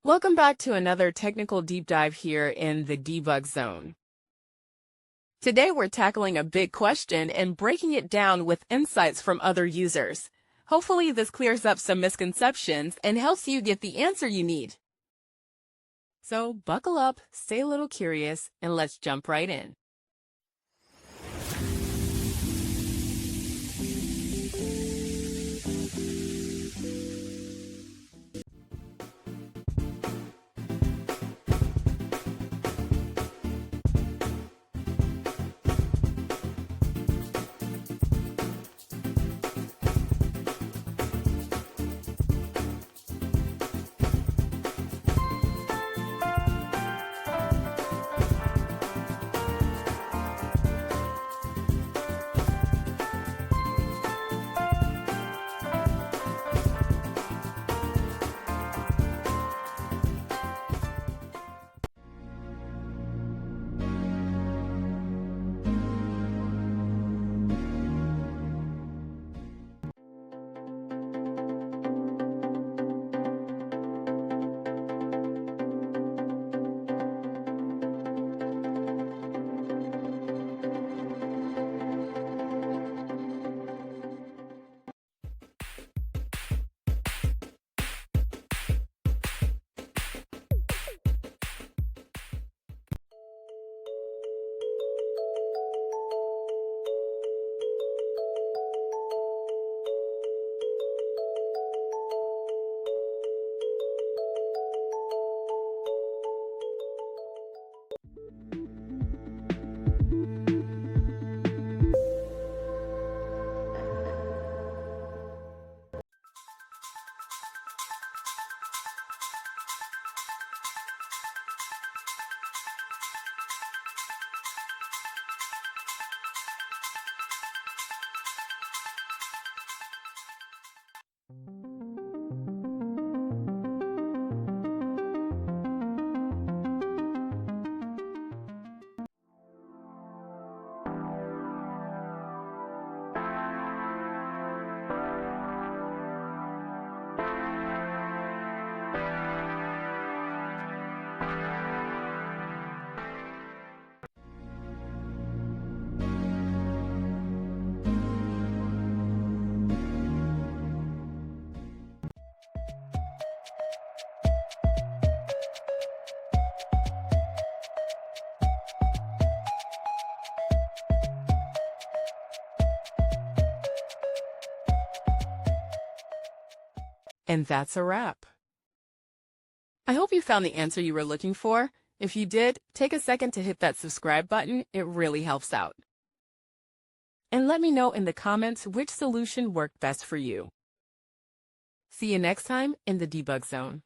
Welcome back to another technical deep dive here in the debug zone. Today we're tackling a big question and breaking it down with insights from other users. Hopefully this clears up some misconceptions and helps you get the answer you need. So buckle up, stay a little curious, and let's jump right in. And that's a wrap. I hope you found the answer you were looking for. If you did, take a second to hit that subscribe button. It really helps out. And let me know in the comments which solution worked best for you. See you next time in the debug zone.